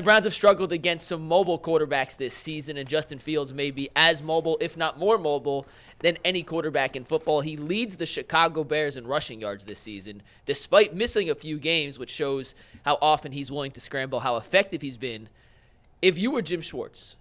The Browns have struggled against some mobile quarterbacks this season, and Justin Fields may be as mobile, if not more mobile, than any quarterback in football. He leads the Chicago Bears in rushing yards this season, despite missing a few games, which shows how often he's willing to scramble, how effective he's been. If you were Jim Schwartz,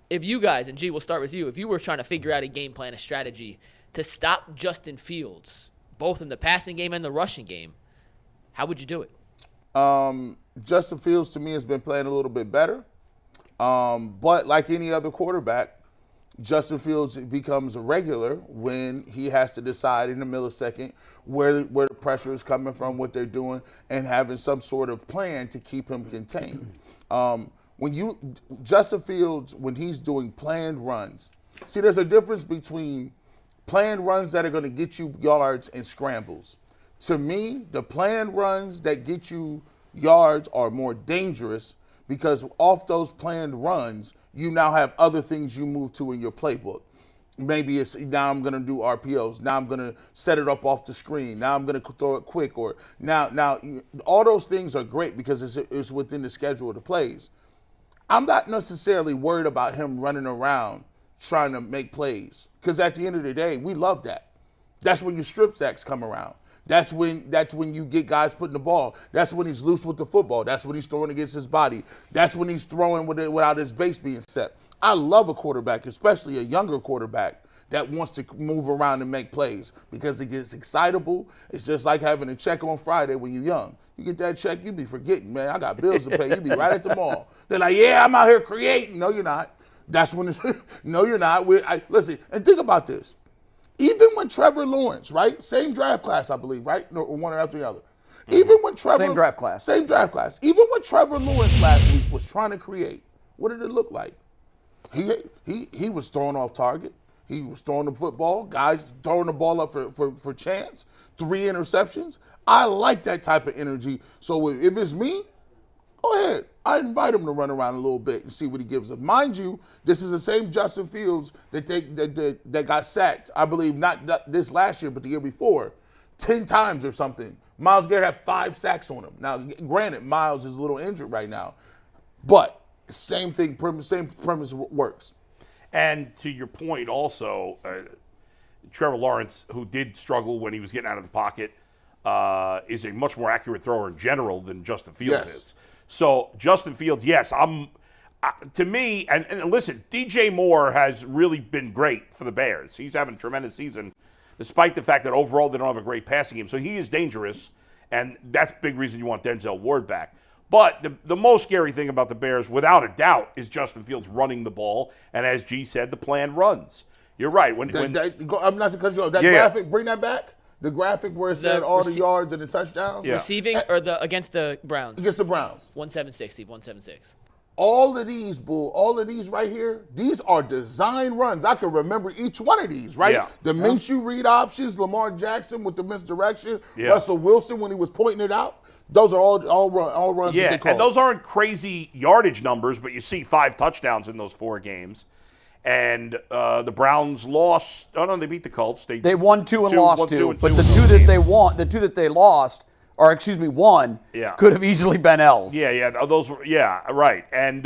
if you guys, and G, we'll start with you, if you were trying to figure out a game plan, a strategy to stop Justin Fields, both in the passing game and the rushing game, how would you do it? Justin Fields, to me, has been playing a little bit better. But like any other quarterback, Justin Fields becomes a regular when he has to decide in a millisecond where the pressure is coming from, what they're doing, and having some sort of plan to keep him contained. Justin Fields, when he's doing planned runs, see, there's a difference between planned runs that are going to get you yards and scrambles. To me, the planned runs that get you yards are more dangerous because off those planned runs, you now have other things you move to in your playbook. Maybe it's now I'm going to do RPOs. Now I'm going to set it up off the screen. Now I'm going to throw it quick. Or now all those things are great because it's within the schedule of the plays. I'm not necessarily worried about him running around trying to make plays because at the end of the day, we love that. That's when your strip sacks come around. That's when you get guys putting the ball. That's when he's loose with the football. That's when he's throwing against his body. That's when he's throwing without his base being set. I love a quarterback, especially a younger quarterback, that wants to move around and make plays because it gets excitable. It's just like having a check on Friday when you're young. You get that check, you be forgetting, man, I got bills to pay. You be right at the mall. They're like, yeah, I'm out here creating. No, you're not. That's when it's, no, you're not. Listen, and think about this. Even when Trevor Lawrence, right? Same draft class, I believe, right? No, one after the other. Even when Trevor... Same draft class. Same draft class. Even when Trevor Lawrence last week was trying to create, what did it look like? He was throwing off target. He was throwing the football. Guys throwing the ball up for chance. 3 interceptions. I like that type of energy. So if it's me, go ahead. I invite him to run around a little bit and see what he gives us. Mind you, this is the same Justin Fields that got sacked, I believe, not this last year, but the year before, 10 times or something. Myles Garrett had 5 sacks on him. Now, granted, Myles is a little injured right now, but same thing, same premise works. And to your point also, Trevor Lawrence, who did struggle when he was getting out of the pocket, is a much more accurate thrower in general than Justin Fields is. So Justin Fields, yes, to me, and listen, DJ Moore has really been great for the Bears. He's having a tremendous season, despite the fact that overall they don't have a great passing game. So he is dangerous, and that's a big reason you want Denzel Ward back. But the most scary thing about the Bears, without a doubt, is Justin Fields running the ball, and as G said, the planned runs. You're right. I'm not to cut you off. That graphic, bring that back. The graphic where it said all the yards and the touchdowns. Yeah. Receiving or against the Browns? Against the Browns. 176, 176. All of these right here, these are design runs. I can remember each one of these, right? Yeah. The Minshew read options, Lamar Jackson with the misdirection, Russell Wilson when he was pointing it out. Those are all runs that they call. And those aren't crazy yardage numbers, but you see 5 touchdowns in those 4 games. And the Browns lost. Oh no, they beat the Colts. They won 2 and lost 2. But the 2 that they won, the 2 that they lost, or excuse me, won, could have easily been L's. Those were right. And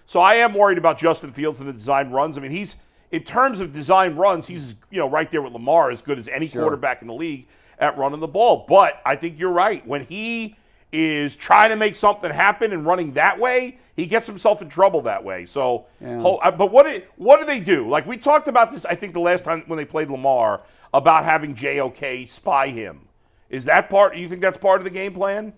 so I am worried about Justin Fields and the design runs. I mean, he's in terms of design runs, he's right there with Lamar, as good as any quarterback in the league at running the ball. But I think you're right. When he is trying to make something happen and running that way, he gets himself in trouble that way. So, but what do they do? Like we talked about this, I think the last time when they played Lamar, about having JOK spy him. Is that part? You think that's part of the game plan?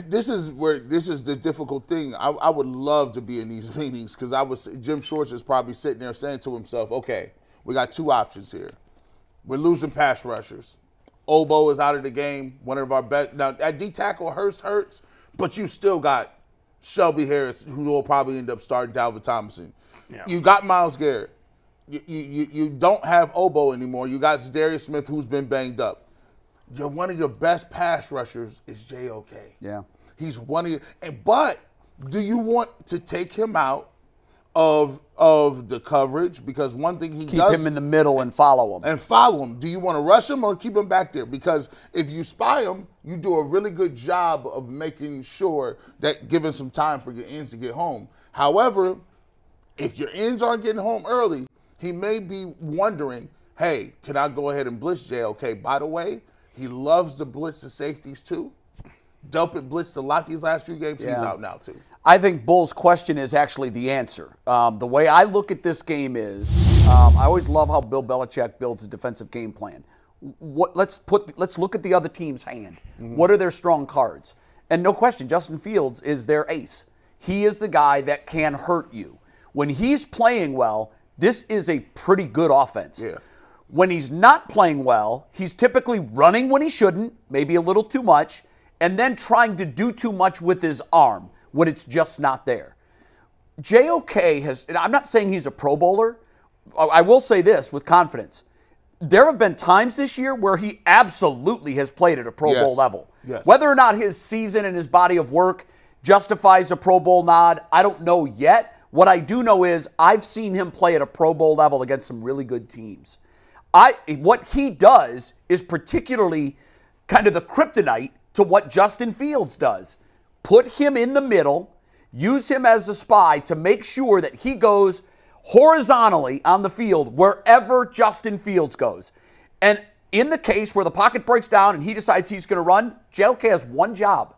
This is the difficult thing. I would love to be in these meetings because Jim Schwartz is probably sitting there saying to himself, okay, we got 2 options here. We're losing pass rushers. Obo is out of the game, one of our best. Now, at D tackle, hurts, but you still got Shelby Harris, who will probably end up starting Dalvin Tomlinson. Yeah. You got Myles Garrett. You don't have Obo anymore. You got Darius Smith, who's been banged up. One of your best pass rushers is JOK. Yeah. He's one of your – but do you want to take him out of the coverage, because one thing he Keep does him in the middle and follow him. Do you want to rush him or keep him back there? Because if you spy him, you do a really good job of making sure that giving some time for your ends to get home. However, if your ends aren't getting home early, he may be wondering, hey, can I go ahead and blitz JOK? By the way, he loves to blitz the safeties too. Delpit blitzed a lot these last few games. Yeah. He's out now too. I think Bull's question is actually the answer. The way I look at this game is, I always love how Bill Belichick builds a defensive game plan. Let's look at the other team's hand. Mm-hmm. What are their strong cards? And no question, Justin Fields is their ace. He is the guy that can hurt you. When he's playing well, this is a pretty good offense. Yeah. When he's not playing well, he's typically running when he shouldn't, maybe a little too much, and then trying to do too much with his arm when it's just not there. JOK has, and I'm not saying he's a Pro Bowler. I will say this with confidence. There have been times this year where he absolutely has played at a Pro Bowl level. Yes. Whether or not his season and his body of work justifies a Pro Bowl nod, I don't know yet. What I do know is I've seen him play at a Pro Bowl level against some really good teams. What he does is particularly kind of the kryptonite to what Justin Fields does. Put him in the middle, use him as a spy to make sure that he goes horizontally on the field wherever Justin Fields goes. And in the case where the pocket breaks down and he decides he's going to run, JOK has one job: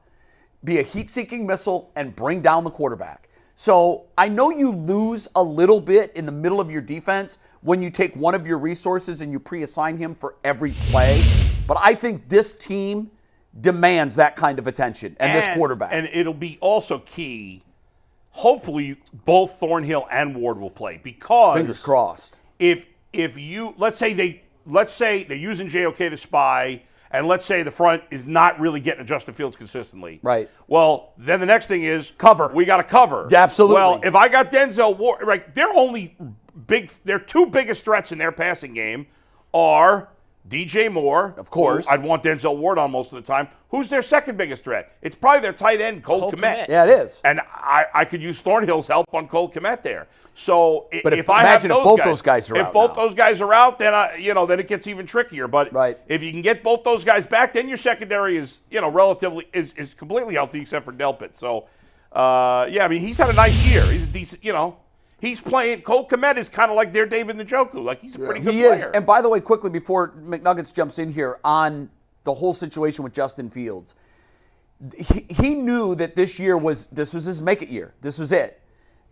be a heat-seeking missile and bring down the quarterback. So I know you lose a little bit in the middle of your defense when you take one of your resources and you pre-assign him for every play, but I think this team demands that kind of attention and this quarterback. And it'll be also key. Hopefully, both Thornhill and Ward will play, because fingers crossed. If you let's say they're using JOK to spy, and let's say the front is not really getting to Justin Fields consistently. Right. Well, then the next thing is cover. We got to cover. Absolutely. Well, if I got Denzel Ward, right, their two biggest threats in their passing game are DJ Moore, of course. I'd want Denzel Ward on most of the time. Who's their second biggest threat? It's probably their tight end, Cole Kmet. Yeah, it is. And I could use Thornhill's help on Cole Kmet there. So but if I have those guys are out, if both those guys are out, then then it gets even trickier. But if you can get both those guys back, then your secondary is relatively is completely healthy except for Delpit. So he's had a nice year. He's a decent, He's playing. Cole Kmet is kind of like their David Njoku. Like, he's a pretty good player. He is. And by the way, quickly before McNuggets jumps in here on the whole situation with Justin Fields, he knew that this was his make-it year. This was it.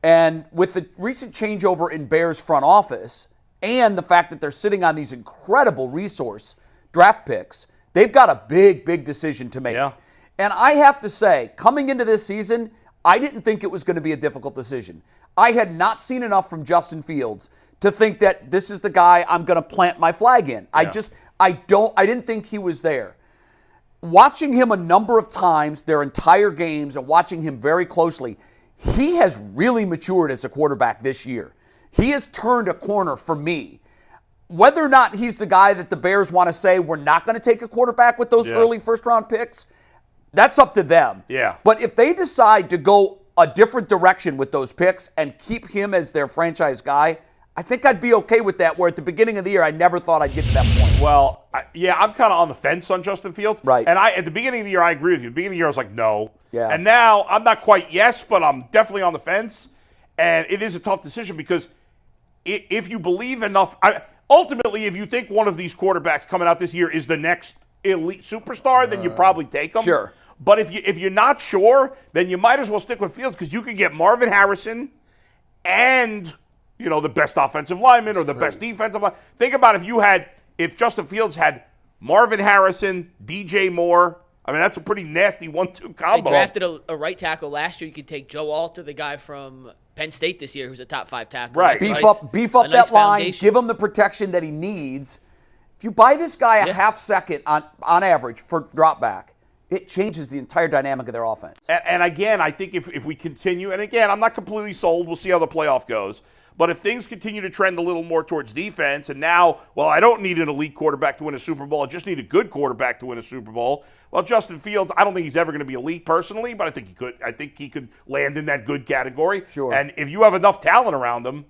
And with the recent changeover in Bears front office and the fact that they're sitting on these incredible resource draft picks, they've got a big, big decision to make. Yeah. And I have to say, coming into this season, I didn't think it was going to be a difficult decision. I had not seen enough from Justin Fields to think that this is the guy I'm going to plant my flag in. I didn't think he was there. Watching him a number of times, their entire games, and watching him very closely, he has really matured as a quarterback this year. He has turned a corner for me. Whether or not he's the guy that the Bears want to say, we're not going to take a quarterback with those early first-round picks, that's up to them. Yeah. But if they decide to go a different direction with those picks and keep him as their franchise guy, I think I'd be okay with that, where at the beginning of the year, I never thought I'd get to that point. Well, I'm kind of on the fence on Justin Fields. Right. And at the beginning of the year, I agree with you. At the beginning of the year, I was like, no. Yeah. And now, I'm not quite yes, but I'm definitely on the fence. And it is a tough decision because if you believe enough, ultimately, if you think one of these quarterbacks coming out this year is the next elite superstar, then you probably take them. Sure. But if you're not sure, then you might as well stick with Fields, because you could get Marvin Harrison and the best offensive lineman or the best defensive lineman. Think about if Justin Fields had Marvin Harrison, DJ Moore. I mean, that's a pretty nasty 1-2 combo. They drafted a right tackle last year. You could take Joe Alter, the guy from Penn State this year, who's a top 5 tackle. Right. Beef up that line. Give him the protection that he needs. If you buy this guy a half second on average for drop back, it changes the entire dynamic of their offense. And again, I think if we continue, and again, I'm not completely sold. We'll see how the playoff goes. But if things continue to trend a little more towards defense, and now, well, I don't need an elite quarterback to win a Super Bowl. I just need a good quarterback to win a Super Bowl. Well, Justin Fields, I don't think he's ever going to be elite personally, but I think he could. I think he could land in that good category. Sure. And if you have enough talent around him,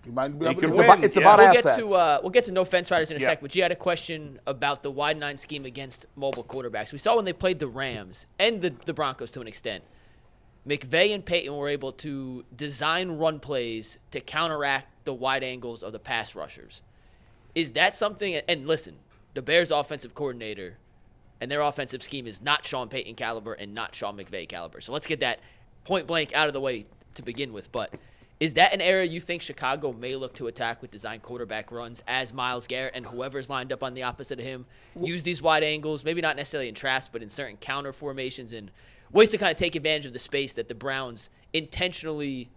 You might be he able could to win. win. It's about We'll assets. we'll get to no fence riders in a Yeah. sec, but you had a question about the wide nine scheme against mobile quarterbacks. We saw when they played the Rams and the Broncos to an extent. McVay and Payton were able to design run plays to counteract the wide angles of the pass rushers. Is that something? And listen, the Bears' offensive coordinator and their offensive scheme is not Sean Payton caliber and not Sean McVay caliber. So let's get that point blank out of the way to begin with. But is that an area you think Chicago may look to attack with design quarterback runs as Myles Garrett and whoever's lined up on the opposite of him use these wide angles, maybe not necessarily in traps, but in certain counter formations and ways to kind of take advantage of the space that the Browns intentionally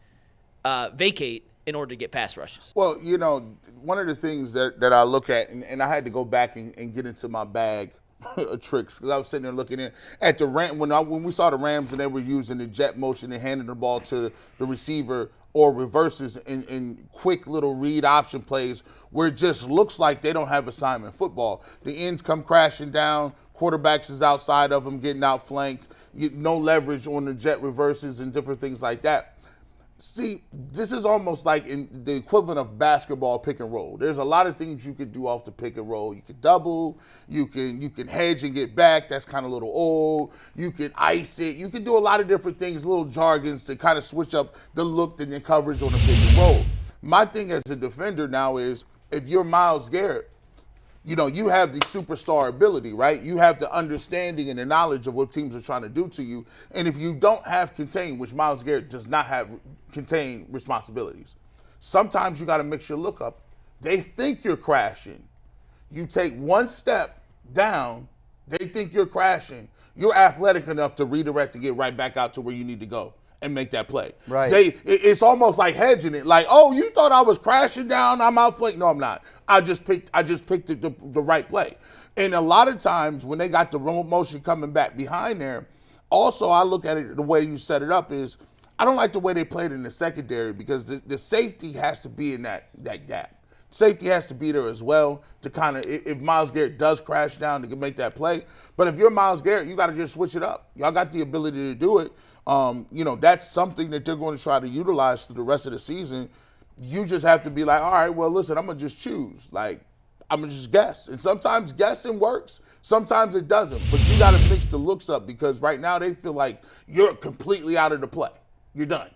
vacate in order to get pass rushes? Well, you know, one of the things that I look at, and I had to go back and get into my bag of tricks because I was sitting there looking at the Rams when we saw the Rams and they were using the jet motion and handing the ball to the receiver or reverses in quick little read option plays where it just looks like they don't have assignment football. The ends come crashing down. Quarterbacks is outside of them, getting outflanked. No leverage on the jet reverses and different things like that. See, this is almost like in the equivalent of basketball pick and roll. There's a lot of things you could do off the pick and roll. You could double, you can hedge and get back. That's kind of a little old. You can ice it. You can do a lot of different things, little jargons to kind of switch up the look and the coverage on the pick and roll. My thing as a defender now is if you're Myles Garrett, you know, you have the superstar ability, right? You have the understanding and the knowledge of what teams are trying to do to you. And if you don't have contain, which Myles Garrett does not have contain responsibilities, sometimes you got to mix your look up. They think you're crashing. You take one step down, they think you're crashing. You're athletic enough to redirect and get right back out to where you need to go and make that play. Right. It's almost like hedging it. Like, oh, you thought I was crashing down, I'm outflanked. No, I'm not. I just picked the right play. And a lot of times when they got the motion coming back behind there, also I look at it the way you set it up is I don't like the way they played in the secondary because the safety has to be in that gap. Safety has to be there as well to kind of, if Myles Garrett does crash down, to make that play. But if you're Myles Garrett, you got to just switch it up. Y'all got the ability to do it. You know, that's something that they're going to try to utilize through the rest of the season. You just have to be like, all right, well, listen, I'm going to just choose. Like, I'm going to just guess. And sometimes guessing works. Sometimes it doesn't. But you got to mix the looks up because right now they feel like you're completely out of the play. You're done.